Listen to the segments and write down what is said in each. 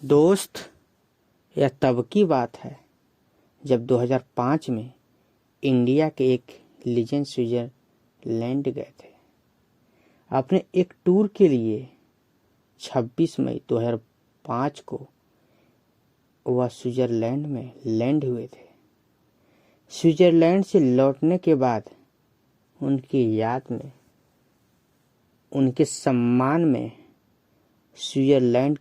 दोस्त, यह तब की बात है जब 2005 में इंडिया के एक लीजेंड स्विट्जरलैंड गए थे अपने एक टूर के लिए। 26 मई 2005 को वह स्विट्जरलैंड में लैंड हुए थे। स्विट्जरलैंड से लौटने के बाद उनकी याद में, उनके सम्मान में स्विट्जरलैंड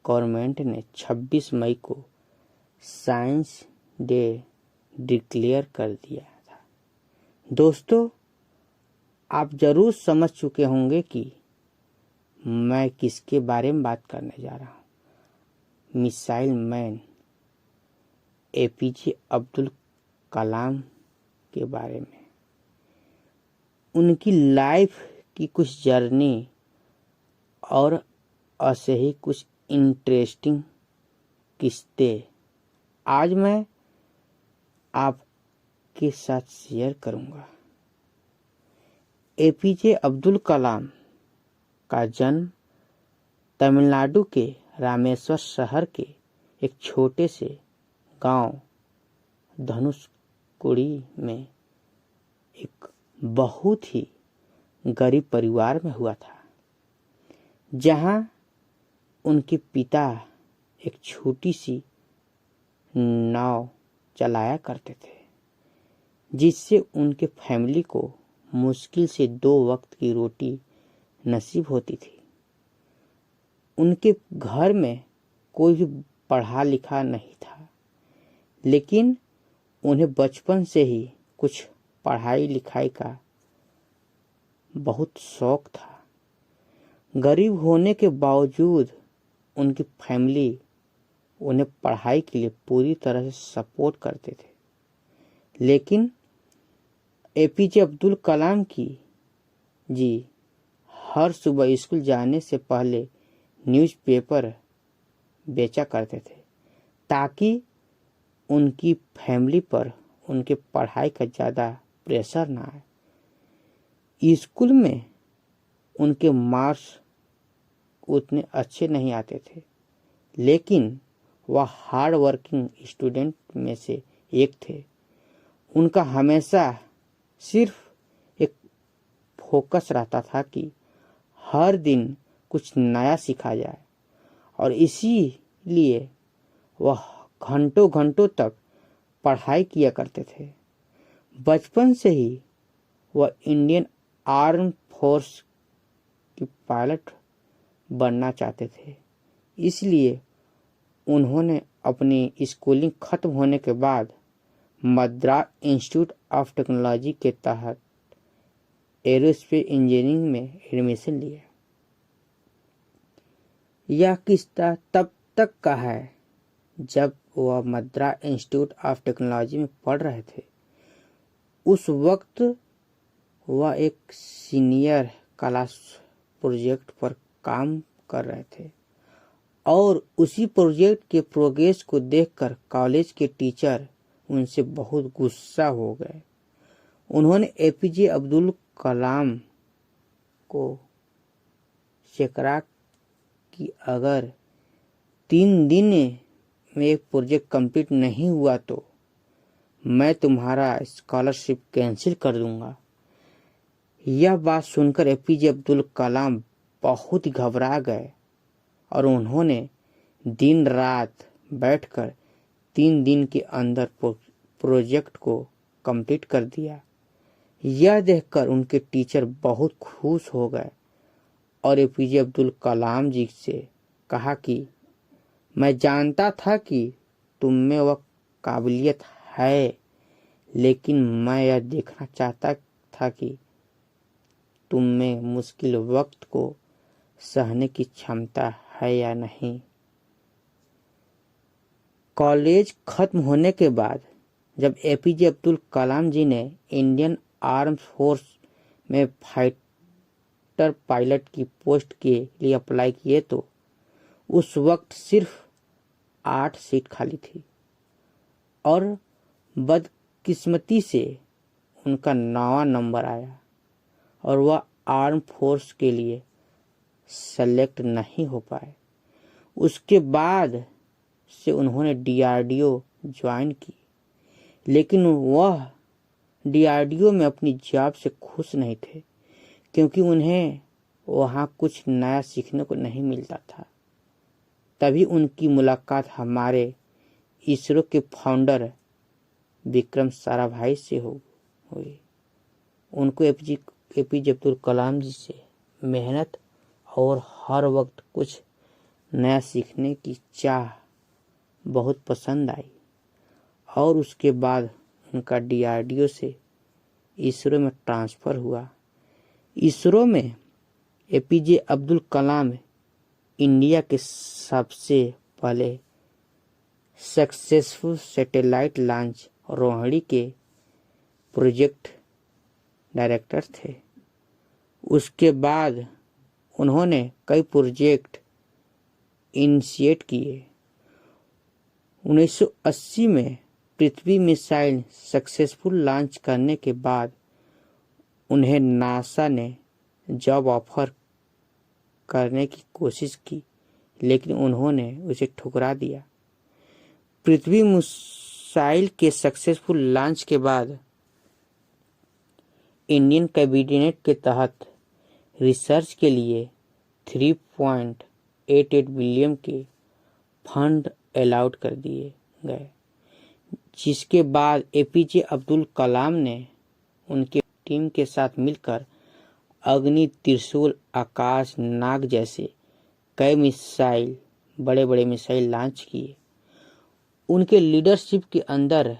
गवर्नमेंट ने 26 मई को साइंस डे डिक्लेयर कर दिया था। दोस्तों, आप जरूर समझ चुके होंगे कि मैं किसके बारे में बात करने जा रहा हूँ। Missile man APJ Abdul Kalam के बारे में। उनकी लाइफ की कुछ जर्नी और ऐसे ही कुछ इंटरेस्टिंग किस्से आज मैं आपके साथ शेयर करूंगा। एपीजे अब्दुल कलाम का जन्म तमिलनाडु के रामेश्वर शहर के एक छोटे से गांव धनुषकोडी में एक बहुत ही गरीब परिवार में हुआ था, जहां उनके पिता एक छोटी सी नाव चलाया करते थे, जिससे उनके फैमिली को मुश्किल से 2 वक्त की रोटी नसीब होती थी। उनके घर में कोई भी पढ़ा लिखा नहीं था, लेकिन उन्हें बचपन से ही कुछ पढ़ाई लिखाई का बहुत शौक था। गरीब होने के बावजूद उनकी फैमिली उन्हें पढ़ाई के लिए पूरी तरह से सपोर्ट करते थे। लेकिन एपीजे अब्दुल कलाम जी हर सुबह स्कूल जाने से पहले न्यूज़पेपर बेचा करते थे, ताकि उनकी फैमिली पर उनके पढ़ाई का ज़्यादा प्रेशर ना आए। स्कूल में उनके मार्क्स उतने अच्छे नहीं आते थे, लेकिन वह हार्ड वर्किंग स्टूडेंट में से एक थे। उनका हमेशा सिर्फ एक फोकस रहता था कि हर दिन कुछ नया सीखा जाए, और इसीलिए वह घंटों घंटों तक पढ़ाई किया करते थे। बचपन से ही वह इंडियन आर्म फोर्स की पायलट बनना चाहते थे। इसलिए उन्होंने अपनी स्कूलिंग खत्म होने के बाद मद्रास इंस्टीट्यूट ऑफ टेक्नोलॉजी के तहत एरोस्पेस इंजीनियरिंग में एडमिशन लिया। यह किस्सा तब तक का है जब वह मद्रास इंस्टीट्यूट ऑफ टेक्नोलॉजी में पढ़ रहे थे। उस वक्त वह एक सीनियर क्लास प्रोजेक्ट पर काम कर रहे थे, और उसी प्रोजेक्ट के प्रोग्रेस को देखकर कॉलेज के टीचर उनसे बहुत गुस्सा हो गए। उन्होंने एपीजे अब्दुल कलाम को चेकरा कि अगर 3 दिन में एक प्रोजेक्ट कंप्लीट नहीं हुआ तो मैं तुम्हारा स्कॉलरशिप कैंसिल कर दूंगा। यह बात सुनकर एपीजे अब्दुल कलाम बहुत ही घबरा गए, और उन्होंने दिन रात बैठकर 3 दिन के अंदर प्रोजेक्ट को कंप्लीट कर दिया। यह देखकर उनके टीचर बहुत खुश हो गए और एपीजे अब्दुल कलाम जी से कहा कि मैं जानता था कि तुम में वह काबिलियत है, लेकिन मैं यह देखना चाहता था कि तुम में मुश्किल वक्त को सहने की क्षमता है या नहीं। कॉलेज खत्म होने के बाद जब एपीजे अब्दुल कलाम जी ने इंडियन आर्म फोर्स में फाइटर पायलट की पोस्ट के लिए अप्लाई किए तो उस वक्त सिर्फ 8 सीट खाली थी, और बदकिस्मती से उनका 9वां नंबर आया और वह आर्म फोर्स के लिए सेलेक्ट नहीं हो पाए। उसके बाद से उन्होंने डीआरडीओ ज्वाइन की, लेकिन वह डीआरडीओ में अपनी जॉब से खुश नहीं थे क्योंकि उन्हें वहाँ कुछ नया सीखने को नहीं मिलता था। तभी उनकी मुलाकात हमारे इसरो के फाउंडर विक्रम साराभाई से हुई। उनको एपीजे अब्दुल कलाम जी से मेहनत और हर वक्त कुछ नया सीखने की चाह बहुत पसंद आई और उसके बाद उनका डीआरडीओ से इसरो में ट्रांसफ़र हुआ। इसरो में एपीजे अब्दुल कलाम इंडिया के सबसे पहले सक्सेसफुल सैटेलाइट लॉन्च रोहिणी के प्रोजेक्ट डायरेक्टर थे। उसके बाद उन्होंने कई प्रोजेक्ट इनिशिएट किए। 1980 में पृथ्वी मिसाइल सक्सेसफुल लॉन्च करने के बाद उन्हें नासा ने जॉब ऑफर करने की कोशिश की, लेकिन उन्होंने उसे ठुकरा दिया। पृथ्वी मिसाइल के सक्सेसफुल लॉन्च के बाद इंडियन कैबिनेट के तहत रिसर्च के लिए 3.88 बिलियन के फंड अलाउड कर दिए गए, जिसके बाद एपीजे अब्दुल कलाम ने उनके टीम के साथ मिलकर अग्नि, त्रिशूल, आकाश नाग जैसे कई मिसाइल बड़े बड़े मिसाइल लॉन्च किए। उनके लीडरशिप के अंदर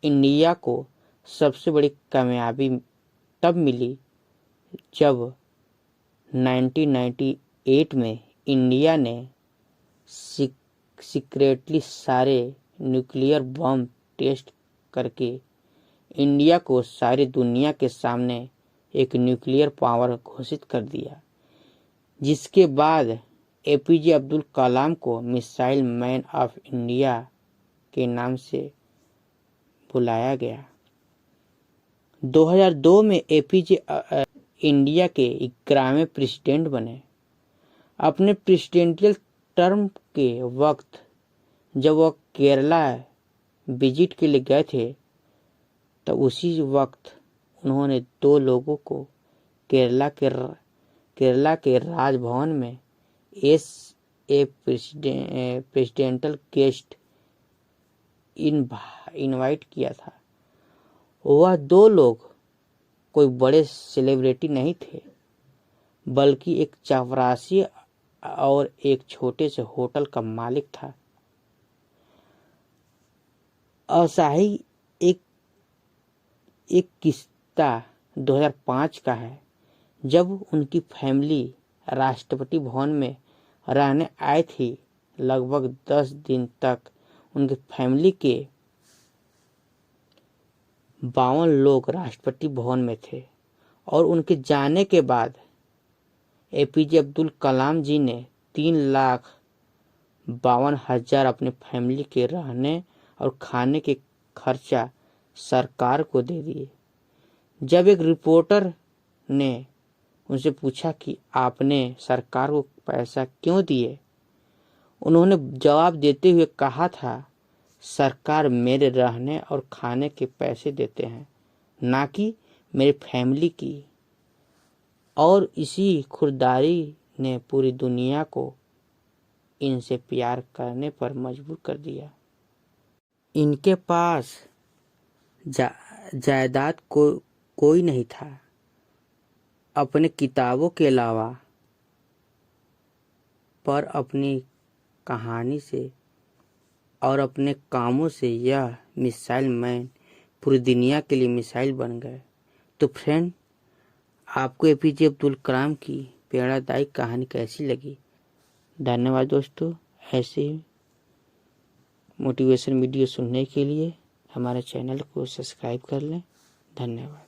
इंडिया को सबसे बड़ी कामयाबी तब मिली जब 1998 में इंडिया ने सीक्रेटली सारे न्यूक्लियर बम टेस्ट करके इंडिया को सारी दुनिया के सामने एक न्यूक्लियर पावर घोषित कर दिया, जिसके बाद एपीजे अब्दुल कलाम को मिसाइल मैन ऑफ इंडिया के नाम से बुलाया गया। 2002 में एपीजे इंडिया के 11वें प्रेसिडेंट बने। अपने प्रेसिडेंशियल टर्म के वक्त जब वह केरला विजिट के लिए गए थे, तो उसी वक्त उन्होंने 2 लोगों को केरला के राजभवन में प्रेसिडेंटल गेस्ट इनवाइट किया था। वह 2 लोग कोई बड़े सेलिब्रिटी नहीं थे, बल्कि एक चपरासी और एक छोटे से होटल का मालिक था। ऐसा ही एक किस्सा 2005 का है, जब उनकी फैमिली राष्ट्रपति भवन में रहने आई थी। लगभग 10 दिन तक उनके फैमिली के 52 लोग राष्ट्रपति भवन में थे और उनके जाने के बाद एपीजे अब्दुल कलाम जी ने 3,52,000 अपने फैमिली के रहने और खाने के खर्चा सरकार को दे दिए। जब एक रिपोर्टर ने उनसे पूछा कि आपने सरकार को पैसा क्यों दिए, उन्होंने जवाब देते हुए कहा था, सरकार मेरे रहने और खाने के पैसे देते हैं, ना कि मेरी फैमिली की। और इसी खुरदारी ने पूरी दुनिया को इनसे प्यार करने पर मजबूर कर दिया। इनके पास जायदाद कोई नहीं था। अपने किताबों के अलावा पर अपनी कहानी से और अपने कामों से यह मिसाइल मैन पूरी दुनिया के लिए मिसाइल बन गए। तो फ्रेंड, आपको एपीजे अब्दुल कलाम की प्रेरणादायी कहानी कैसी लगी? धन्यवाद दोस्तों। ऐसे मोटिवेशन वीडियो सुनने के लिए हमारे चैनल को सब्सक्राइब कर लें। धन्यवाद।